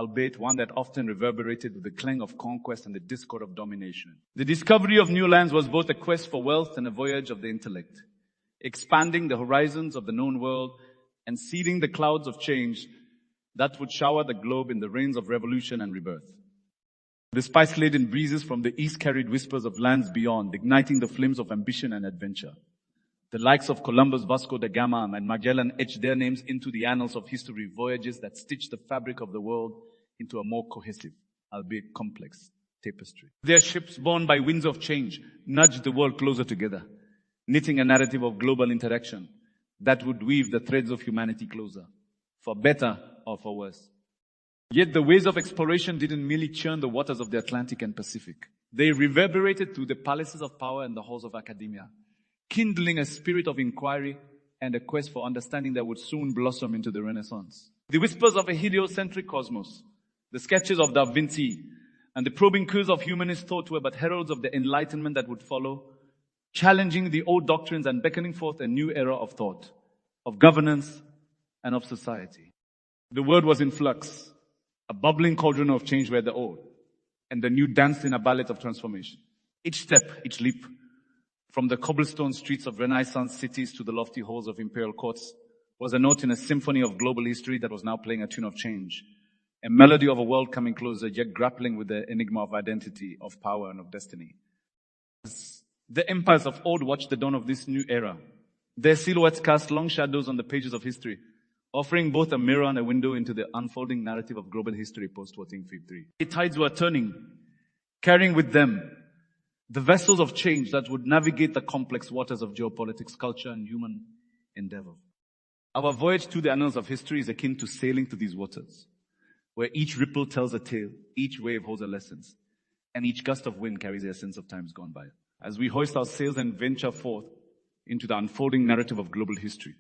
albeit one that often reverberated with the clang of conquest and the discord of domination. The discovery of new lands was both a quest for wealth and a voyage of the intellect, expanding the horizons of the known world and seeding the clouds of change that would shower the globe in the rains of revolution and rebirth. The spice-laden breezes from the east carried whispers of lands beyond, igniting the flames of ambition and adventure. The likes of Columbus, Vasco da Gama, and Magellan etched their names into the annals of history, voyages that stitched the fabric of the world into a more cohesive, albeit complex, tapestry. Their ships, borne by winds of change, nudged the world closer together, knitting a narrative of global interaction that would weave the threads of humanity closer, for better or for worse. Yet the waves of exploration didn't merely churn the waters of the Atlantic and Pacific. They reverberated through the palaces of power and the halls of academia, kindling a spirit of inquiry and a quest for understanding that would soon blossom into the Renaissance. The whispers of a heliocentric cosmos, the sketches of Da Vinci, and the probing quills of humanist thought were but heralds of the enlightenment that would follow, challenging the old doctrines and beckoning forth a new era of thought, of governance, and of society. The world was in flux, a bubbling cauldron of change where the old and the new danced in a ballet of transformation. Each step, each leap, from the cobblestone streets of Renaissance cities to the lofty halls of imperial courts, was a note in a symphony of global history that was now playing a tune of change, a melody of a world coming closer, yet grappling with the enigma of identity, of power, and of destiny. As the empires of old watched the dawn of this new era, their silhouettes cast long shadows on the pages of history, offering both a mirror and a window into the unfolding narrative of global history post-1453. The tides were turning, carrying with them the vessels of change that would navigate the complex waters of geopolitics, culture, and human endeavor. Our voyage through the annals of history is akin to sailing through these waters, where each ripple tells a tale, each wave holds a lesson, and each gust of wind carries the essence of times gone by. As we hoist our sails and venture forth into the unfolding narrative of global history,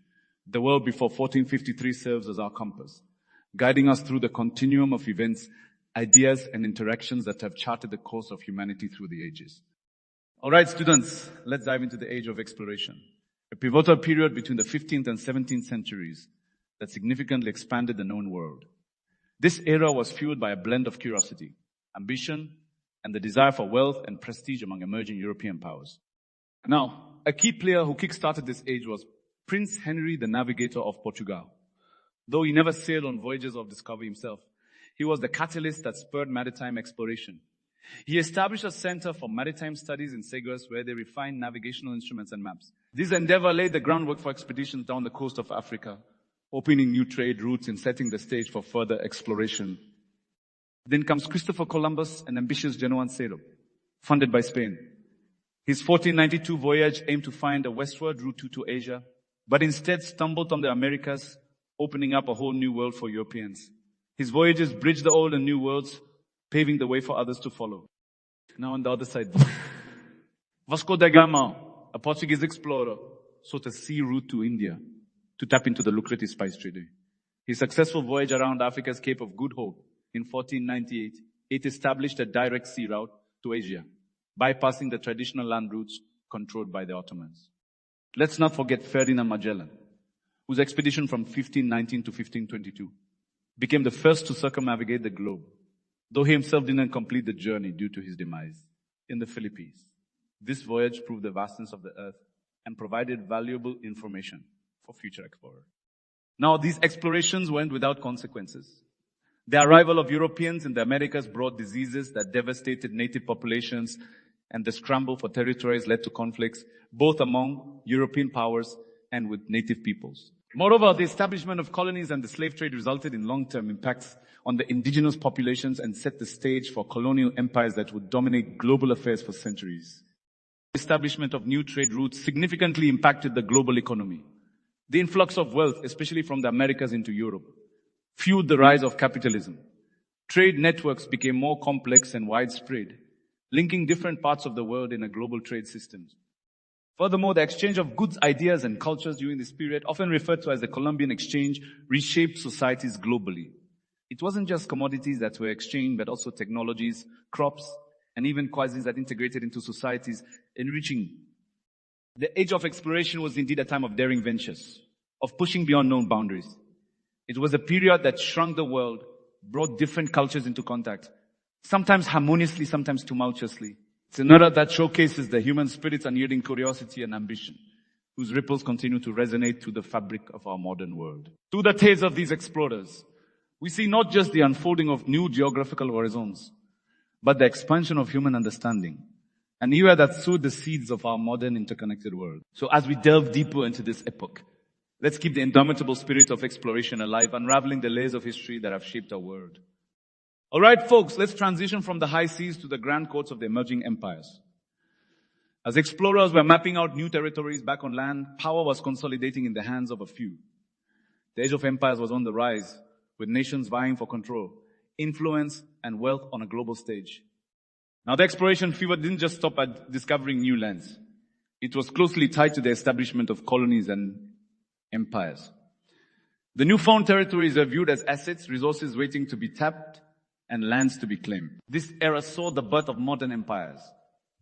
the world before 1453 serves as our compass, guiding us through the continuum of events, ideas, and interactions that have charted the course of humanity through the ages. All right, students, let's dive into the age of exploration, a pivotal period between the 15th and 17th centuries that significantly expanded the known world. This era was fueled by a blend of curiosity, ambition, and the desire for wealth and prestige among emerging European powers. Now, a key player who kick-started this age was Prince Henry the Navigator of Portugal. Though he never sailed on voyages of discovery himself, he was the catalyst that spurred maritime exploration. He established a center for maritime studies in Sagres where they refined navigational instruments and maps. This endeavor laid the groundwork for expeditions down the coast of Africa, opening new trade routes and setting the stage for further exploration. Then comes Christopher Columbus, an ambitious Genoan sailor, funded by Spain. His 1492 voyage aimed to find a westward route to Asia, but instead stumbled on the Americas, opening up a whole new world for Europeans. His voyages bridged the old and new worlds, paving the way for others to follow. Now on the other side, Vasco da Gama, a Portuguese explorer, sought a sea route to India to tap into the lucrative spice trade. His successful voyage around Africa's Cape of Good Hope in 1498, it established a direct sea route to Asia, bypassing the traditional land routes controlled by the Ottomans. Let's not forget Ferdinand Magellan, whose expedition from 1519 to 1522 became the first to circumnavigate the globe, though he himself didn't complete the journey due to his demise in the Philippines. This voyage proved the vastness of the earth and provided valuable information for future explorers. Now, these explorations went without consequences. The arrival of Europeans in the Americas brought diseases that devastated native populations, and the scramble for territories led to conflicts, both among European powers and with native peoples. Moreover, the establishment of colonies and the slave trade resulted in long-term impacts on the indigenous populations and set the stage for colonial empires that would dominate global affairs for centuries. The establishment of new trade routes significantly impacted the global economy. The influx of wealth, especially from the Americas into Europe, fueled the rise of capitalism. Trade networks became more complex and widespread, linking different parts of the world in a global trade system. Furthermore, the exchange of goods, ideas, and cultures during this period, often referred to as the Columbian Exchange, reshaped societies globally. It wasn't just commodities that were exchanged, but also technologies, crops, and even cuisines that integrated into societies, enriching. The age of exploration was indeed a time of daring ventures, of pushing beyond known boundaries. It was a period that shrunk the world brought different cultures into contact, sometimes harmoniously, sometimes tumultuously. It's an era that showcases the human spirit's unyielding curiosity and ambition, whose ripples continue to resonate through the fabric of our modern world. Through the tales of these explorers, we see not just the unfolding of new geographical horizons, but the expansion of human understanding, an era that sowed the seeds of our modern interconnected world. So as we delve deeper into this epoch, let's keep the indomitable spirit of exploration alive, unraveling the layers of history that have shaped our world. Alright folks, let's transition from the high seas to the grand courts of the emerging empires. As explorers were mapping out new territories back on land, power was consolidating in the hands of a few. The age of empires was on the rise, with nations vying for control, influence, and wealth on a global stage. Now the exploration fever didn't just stop at discovering new lands. It was closely tied to the establishment of colonies and empires. The newfound territories were viewed as assets, resources waiting to be tapped, and lands to be claimed. This era saw the birth of modern empires,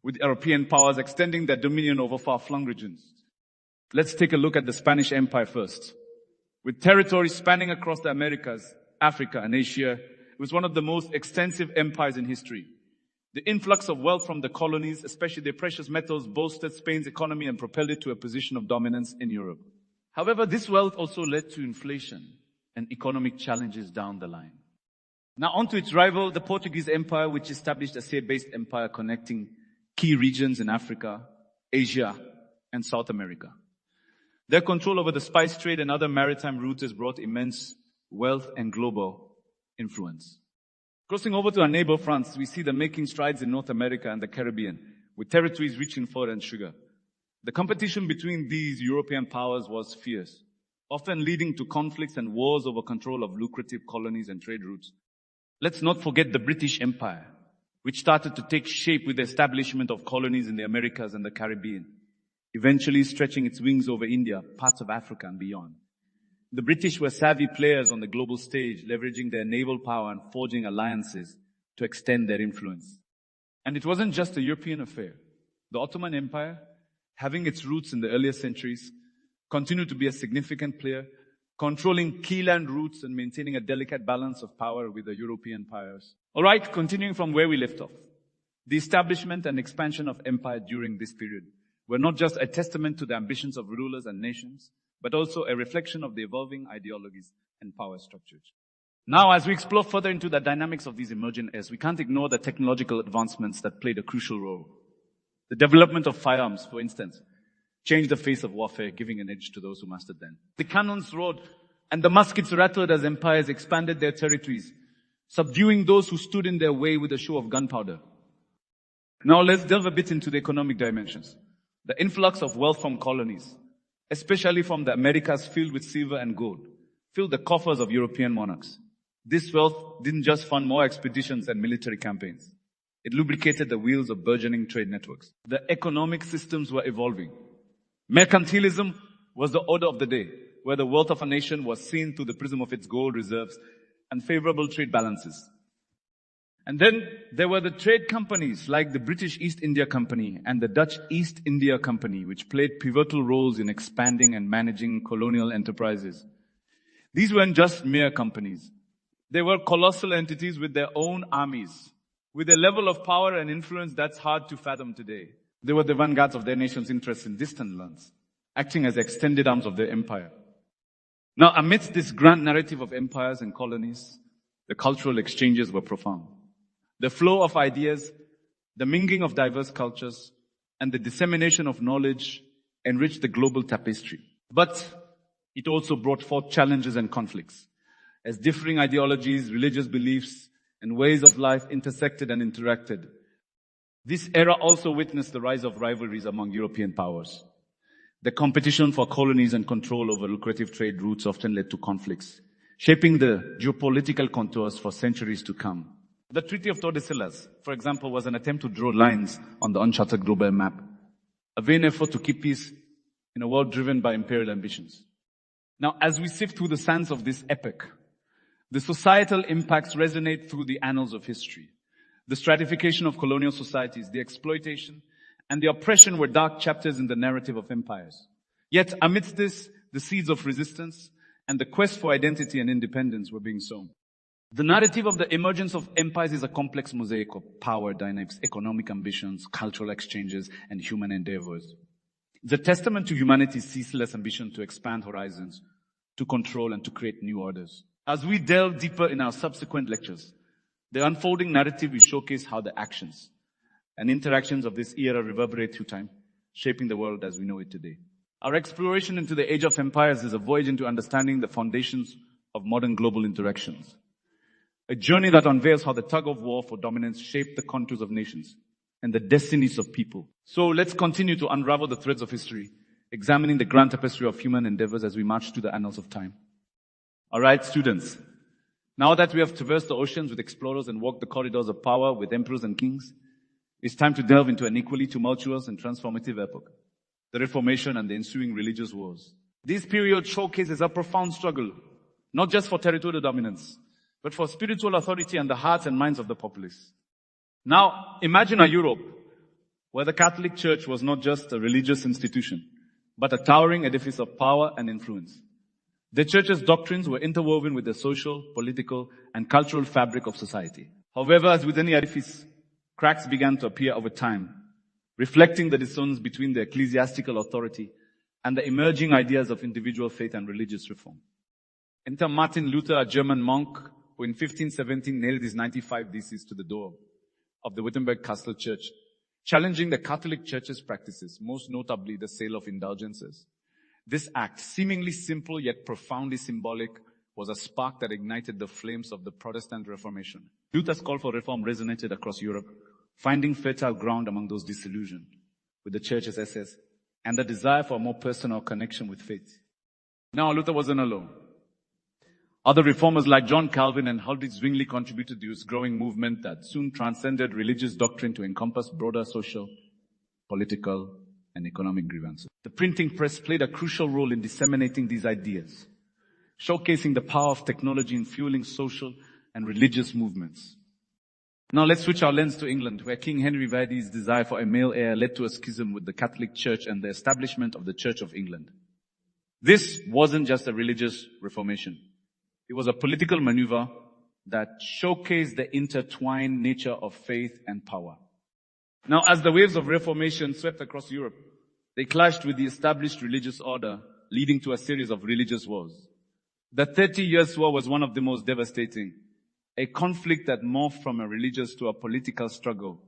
with European powers extending their dominion over far-flung regions. Let's take a look at the Spanish Empire first. With territories spanning across the Americas, Africa, and Asia, it was one of the most extensive empires in history. The influx of wealth from the colonies, especially their precious metals, bolstered Spain's economy and propelled it to a position of dominance in Europe. However, this wealth also led to inflation and economic challenges down the line. Now onto its rival, the Portuguese Empire, which established a sea-based empire connecting key regions in Africa, Asia, and South America. Their control over the spice trade and other maritime routes has brought immense wealth and global influence. Crossing over to our neighbor France, we see them making strides in North America and the Caribbean, with territories rich in fur and sugar. The competition between these European powers was fierce, often leading to conflicts and wars over control of lucrative colonies and trade routes. Let's not forget the British Empire, which started to take shape with the establishment of colonies in the Americas and the Caribbean, eventually stretching its wings over India, parts of Africa, and beyond. The British were savvy players on the global stage, leveraging their naval power and forging alliances to extend their influence. And it wasn't just a European affair. The Ottoman Empire, having its roots in the earlier centuries, continued to be a significant player, controlling key land routes and maintaining a delicate balance of power with the European powers. Alright, continuing from where we left off. The establishment and expansion of empire during this period were not just a testament to the ambitions of rulers and nations, but also a reflection of the evolving ideologies and power structures. Now, as we explore further into the dynamics of these emerging eras, we can't ignore the technological advancements that played a crucial role. The development of firearms, for instance, changed the face of warfare, giving an edge to those who mastered them. The cannons roared and the muskets rattled as empires expanded their territories, subduing those who stood in their way with a show of gunpowder. Now let's delve a bit into the economic dimensions. The influx of wealth from colonies, especially from the Americas filled with silver and gold, filled the coffers of European monarchs. This wealth didn't just fund more expeditions and military campaigns. It lubricated the wheels of burgeoning trade networks. The economic systems were evolving. Mercantilism was the order of the day, where the wealth of a nation was seen through the prism of its gold reserves and favorable trade balances. And then there were the trade companies like the British East India Company and the Dutch East India Company, which played pivotal roles in expanding and managing colonial enterprises. These weren't just mere companies. They were colossal entities with their own armies, with a level of power and influence that's hard to fathom today. They were the vanguards of their nation's interests in distant lands, acting as extended arms of their empire. Now, amidst this grand narrative of empires and colonies, the cultural exchanges were profound. The flow of ideas, the mingling of diverse cultures, and the dissemination of knowledge enriched the global tapestry. But it also brought forth challenges and conflicts, as differing ideologies, religious beliefs, and ways of life intersected and interacted. This era also witnessed the rise of rivalries among European powers. The competition for colonies and control over lucrative trade routes often led to conflicts, shaping the geopolitical contours for centuries to come. The Treaty of Tordesillas, for example, was an attempt to draw lines on the uncharted global map, a vain effort to keep peace in a world driven by imperial ambitions. Now, as we sift through the sands of this epoch, the societal impacts resonate through the annals of history. The stratification of colonial societies, the exploitation, and the oppression were dark chapters in the narrative of empires. Yet amidst this, the seeds of resistance and the quest for identity and independence were being sown. The narrative of the emergence of empires is a complex mosaic of power dynamics, economic ambitions, cultural exchanges, and human endeavors. It's a testament to humanity's ceaseless ambition to expand horizons, to control, and to create new orders. As we delve deeper in our subsequent lectures, the unfolding narrative will showcase how the actions and interactions of this era reverberate through time, shaping the world as we know it today. Our exploration into the age of empires is a voyage into understanding the foundations of modern global interactions. A journey that unveils how the tug of war for dominance shaped the contours of nations and the destinies of people. So let's continue to unravel the threads of history, examining the grand tapestry of human endeavors as we march through the annals of time. Alright, students. Now that we have traversed the oceans with explorers and walked the corridors of power with emperors and kings, it's time to delve into an equally tumultuous and transformative epoch, the Reformation and the ensuing religious wars. This period showcases a profound struggle, not just for territorial dominance, but for spiritual authority and the hearts and minds of the populace. Now, imagine a Europe where the Catholic Church was not just a religious institution, but a towering edifice of power and influence. The Church's doctrines were interwoven with the social, political, and cultural fabric of society. However, as with any edifice, cracks began to appear over time, reflecting the dissonance between the ecclesiastical authority and the emerging ideas of individual faith and religious reform. Enter Martin Luther, a German monk, who in 1517 nailed his 95 Theses to the door of the Wittenberg Castle Church, challenging the Catholic Church's practices, most notably the sale of indulgences. This act, seemingly simple yet profoundly symbolic, was a spark that ignited the flames of the Protestant Reformation. Luther's call for reform resonated across Europe, finding fertile ground among those disillusioned with the Church's essence and the desire for a more personal connection with faith. Now, Luther wasn't alone. Other reformers like John Calvin and Aldrich Zwingli contributed to this growing movement that soon transcended religious doctrine to encompass broader social, political, and economic grievances. The printing press played a crucial role in disseminating these ideas, showcasing the power of technology in fueling social and religious movements. Now let's switch our lens to England, where King Henry Verdi's desire for a male heir led to a schism with the Catholic Church and the establishment of the Church of England. This wasn't just a religious reformation. It was a political maneuver that showcased the intertwined nature of faith and power. Now, as the waves of Reformation swept across Europe, they clashed with the established religious order, leading to a series of religious wars. The 30 Years' War was one of the most devastating, a conflict that morphed from a religious to a political struggle,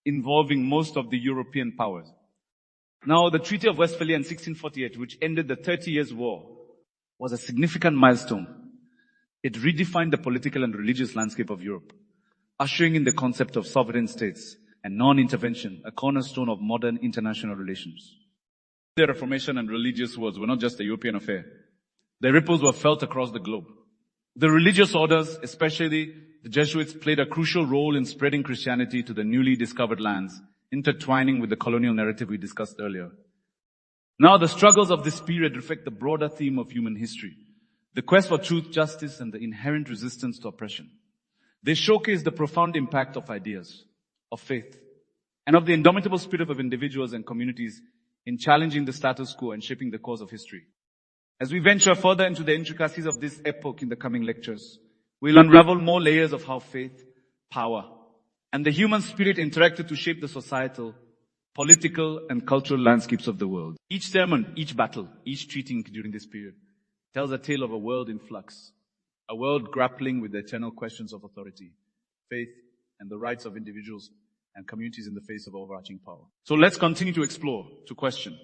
involving most of the European powers. Now, the Treaty of Westphalia in 1648, which ended the 30 Years' War, was a significant milestone. It redefined the political and religious landscape of Europe, ushering in the concept of sovereign states and non-intervention, a cornerstone of modern international relations. The Reformation and religious wars were not just a European affair. Their ripples were felt across the globe. The religious orders, especially the Jesuits, played a crucial role in spreading Christianity to the newly discovered lands, intertwining with the colonial narrative we discussed earlier. Now, the struggles of this period reflect the broader theme of human history, the quest for truth, justice, and the inherent resistance to oppression. They showcase the profound impact of ideas, of faith, and of the indomitable spirit of individuals and communities in challenging the status quo and shaping the course of history. As we venture further into the intricacies of this epoch in the coming lectures, we'll unravel more layers of how faith, power, and the human spirit interacted to shape the societal, political, and cultural landscapes of the world. Each sermon, each battle, each treaty during this period tells a tale of a world in flux, a world grappling with the eternal questions of authority, faith, and the rights of individuals and communities in the face of overarching power. So let's continue to explore, to question,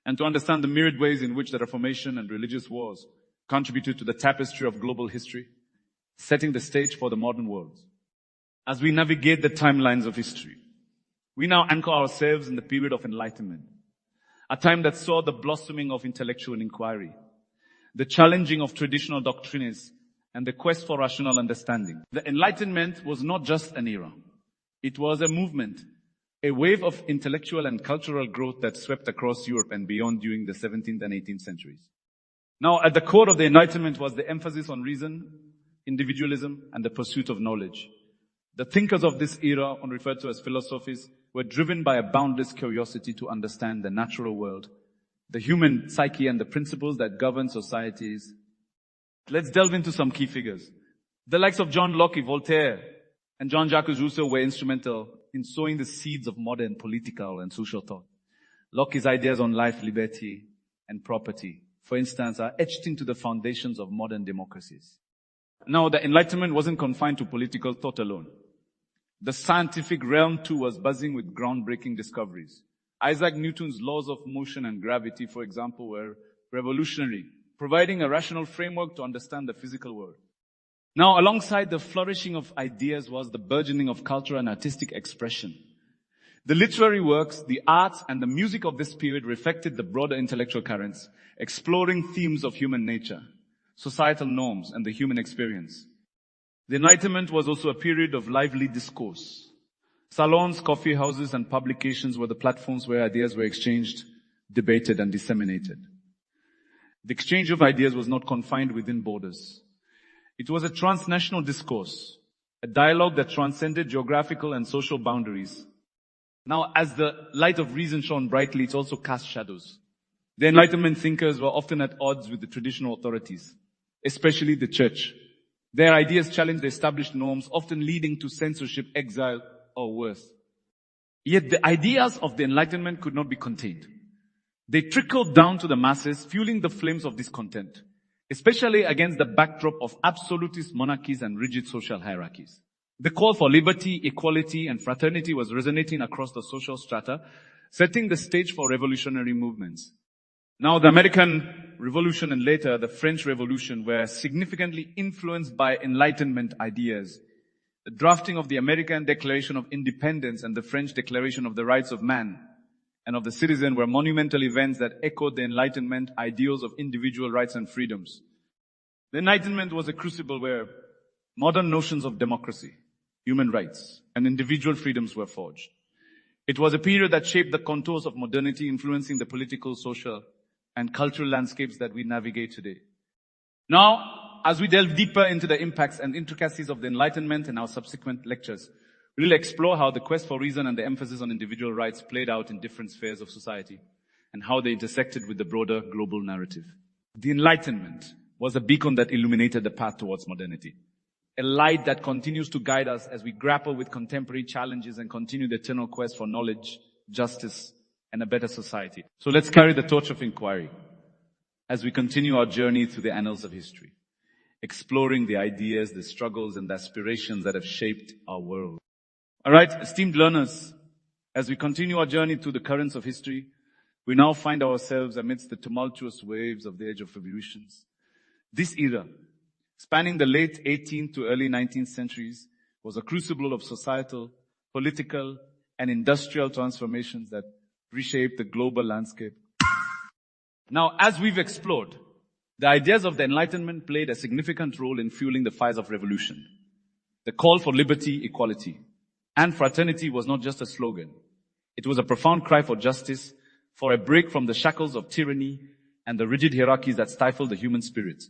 and to understand the myriad ways in which the Reformation and religious wars contributed to the tapestry of global history, setting the stage for the modern world. As we navigate the timelines of history, we now anchor ourselves in the period of Enlightenment, a time that saw the blossoming of intellectual inquiry, the challenging of traditional doctrines, and the quest for rational understanding. The Enlightenment was not just an era. It was a movement, a wave of intellectual and cultural growth that swept across Europe and beyond during the 17th and 18th centuries. Now, at the core of the Enlightenment was the emphasis on reason, individualism, and the pursuit of knowledge. The thinkers of this era, referred to as philosophers, were driven by a boundless curiosity to understand the natural world, the human psyche, and the principles that govern societies. Let's delve into some key figures. The likes of John Locke, Voltaire, and Jean-Jacques Rousseau were instrumental in sowing the seeds of modern political and social thought. Locke's ideas on life, liberty, and property, for instance, are etched into the foundations of modern democracies. Now, the Enlightenment wasn't confined to political thought alone. The scientific realm too was buzzing with groundbreaking discoveries. Isaac Newton's laws of motion and gravity, for example, were revolutionary, providing a rational framework to understand the physical world. Now, alongside the flourishing of ideas was the burgeoning of cultural and artistic expression. The literary works, the arts, and the music of this period reflected the broader intellectual currents, exploring themes of human nature, societal norms, and the human experience. The Enlightenment was also a period of lively discourse. Salons, coffee houses, and publications were the platforms where ideas were exchanged, debated, and disseminated. The exchange of ideas was not confined within borders. It was a transnational discourse, a dialogue that transcended geographical and social boundaries. Now, as the light of reason shone brightly, it also cast shadows. The Enlightenment thinkers were often at odds with the traditional authorities, especially the church. Their ideas challenged the established norms, often leading to censorship, exile, or worse. Yet the ideas of the Enlightenment could not be contained. They trickled down to the masses, fueling the flames of discontent, especially against the backdrop of absolutist monarchies and rigid social hierarchies. The call for liberty, equality, and fraternity was resonating across the social strata, setting the stage for revolutionary movements. Now, the American Revolution and later the French Revolution were significantly influenced by Enlightenment ideas. The drafting of the American Declaration of Independence and the French Declaration of the Rights of Man and of the Citizen were monumental events that echoed the Enlightenment ideals of individual rights and freedoms. The Enlightenment was a crucible where modern notions of democracy, human rights, and individual freedoms were forged. It was a period that shaped the contours of modernity, influencing the political, social, and cultural landscapes that we navigate today. Now, as we delve deeper into the impacts and intricacies of the Enlightenment in our subsequent lectures, we'll explore how the quest for reason and the emphasis on individual rights played out in different spheres of society and how they intersected with the broader global narrative. The Enlightenment was a beacon that illuminated the path towards modernity, a light that continues to guide us as we grapple with contemporary challenges and continue the eternal quest for knowledge, justice, and a better society. So let's carry the torch of inquiry as we continue our journey through the annals of history, exploring the ideas, the struggles, and the aspirations that have shaped our world. All right, esteemed learners, as we continue our journey through the currents of history, we now find ourselves amidst the tumultuous waves of the age of revolutions. This era, spanning the late 18th to early 19th centuries, was a crucible of societal, political, and industrial transformations that reshaped the global landscape. Now, as we've explored, the ideas of the Enlightenment played a significant role in fueling the fires of revolution. The call for liberty, equality, and fraternity was not just a slogan. It was a profound cry for justice, for a break from the shackles of tyranny and the rigid hierarchies that stifled the human spirit.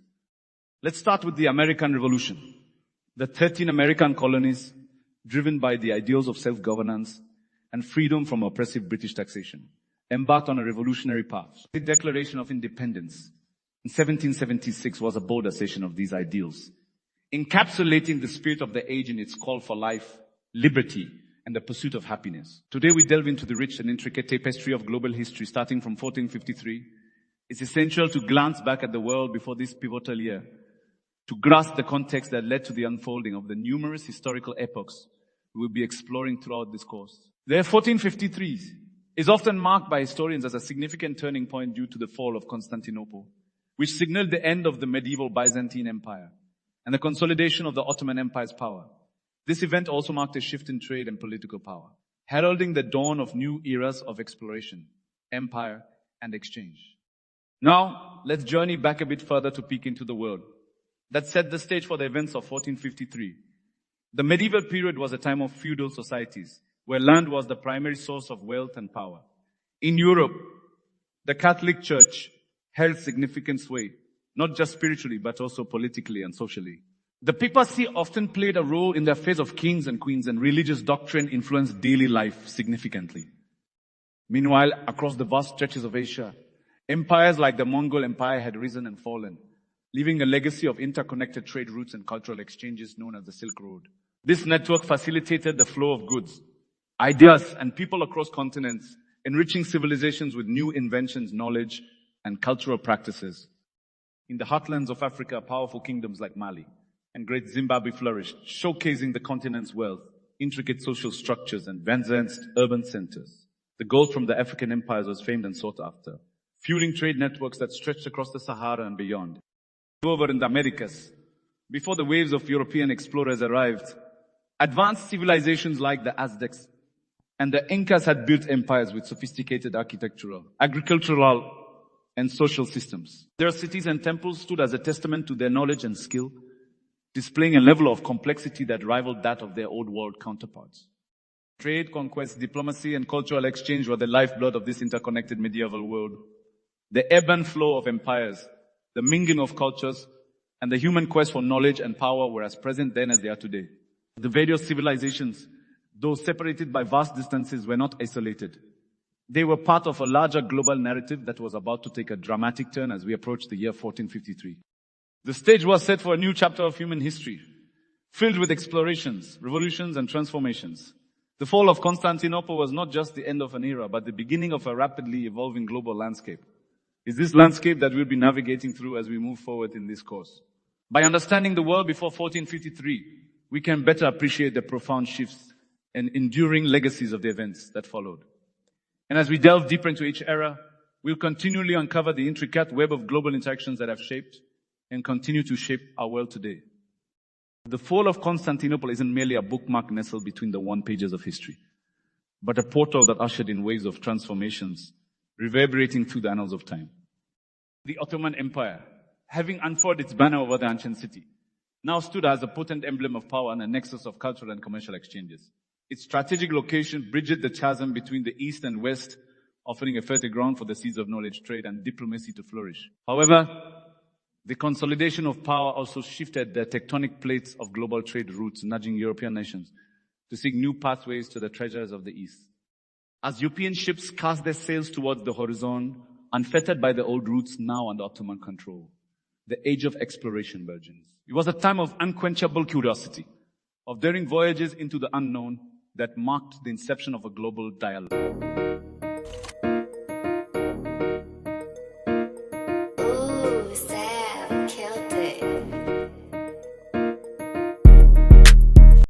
Let's start with the American Revolution. The 13 American colonies, driven by the ideals of self-governance and freedom from oppressive British taxation, embarked on a revolutionary path. The Declaration of Independence in 1776 was a bold assertion of these ideals, encapsulating the spirit of the age in its call for life, liberty, and the pursuit of happiness. Today we delve into the rich and intricate tapestry of global history starting from 1453. It's essential to glance back at the world before this pivotal year, to grasp the context that led to the unfolding of the numerous historical epochs we will be exploring throughout this course. The year 1453 is often marked by historians as a significant turning point due to the fall of Constantinople, which signaled the end of the medieval Byzantine Empire and the consolidation of the Ottoman Empire's power. This event also marked a shift in trade and political power, heralding the dawn of new eras of exploration, empire, and exchange. Now, let's journey back a bit further to peek into the world that set the stage for the events of 1453. The medieval period was a time of feudal societies, where land was the primary source of wealth and power. In Europe, the Catholic Church held significant sway, not just spiritually, but also politically and socially. The papacy often played a role in the affairs of kings and queens, and religious doctrine influenced daily life significantly. Meanwhile, across the vast stretches of Asia, empires like the Mongol Empire had risen and fallen, leaving a legacy of interconnected trade routes and cultural exchanges known as the Silk Road. This network facilitated the flow of goods, ideas, and people across continents, enriching civilizations with new inventions, knowledge, and cultural practices. In the heartlands of Africa, powerful kingdoms like Mali and Great Zimbabwe flourished, showcasing the continent's wealth, intricate social structures, and advanced urban centers. The gold from the African empires was famed and sought after, fueling trade networks that stretched across the Sahara and beyond. Over in the Americas, before the waves of European explorers arrived, advanced civilizations like the Aztecs and the Incas had built empires with sophisticated architectural, agricultural, and social systems. Their cities and temples stood as a testament to their knowledge and skill, displaying a level of complexity that rivaled that of their old world counterparts. Trade, conquest, diplomacy, and cultural exchange were the lifeblood of this interconnected medieval world. The ebb and flow of empires, the mingling of cultures, and the human quest for knowledge and power were as present then as they are today. The various civilizations, though separated by vast distances, were not isolated. They were part of a larger global narrative that was about to take a dramatic turn as we approached the year 1453. The stage was set for a new chapter of human history, filled with explorations, revolutions, and transformations. The fall of Constantinople was not just the end of an era, but the beginning of a rapidly evolving global landscape. It's this landscape that we'll be navigating through as we move forward in this course. By understanding the world before 1453, we can better appreciate the profound shifts and enduring legacies of the events that followed. And as we delve deeper into each era, we'll continually uncover the intricate web of global interactions that have shaped and continue to shape our world today. The fall of Constantinople isn't merely a bookmark nestled between the worn pages of history, but a portal that ushered in waves of transformations, reverberating through the annals of time. The Ottoman Empire, having unfurled its banner over the ancient city, now stood as a potent emblem of power and a nexus of cultural and commercial exchanges. Its strategic location bridged the chasm between the East and West, offering a fertile ground for the seeds of knowledge, trade, and diplomacy to flourish. However, the consolidation of power also shifted the tectonic plates of global trade routes, nudging European nations to seek new pathways to the treasures of the East. As European ships cast their sails towards the horizon, unfettered by the old routes now under Ottoman control, the age of exploration burgeons. It was a time of unquenchable curiosity, of daring voyages into the unknown that marked the inception of a global dialogue.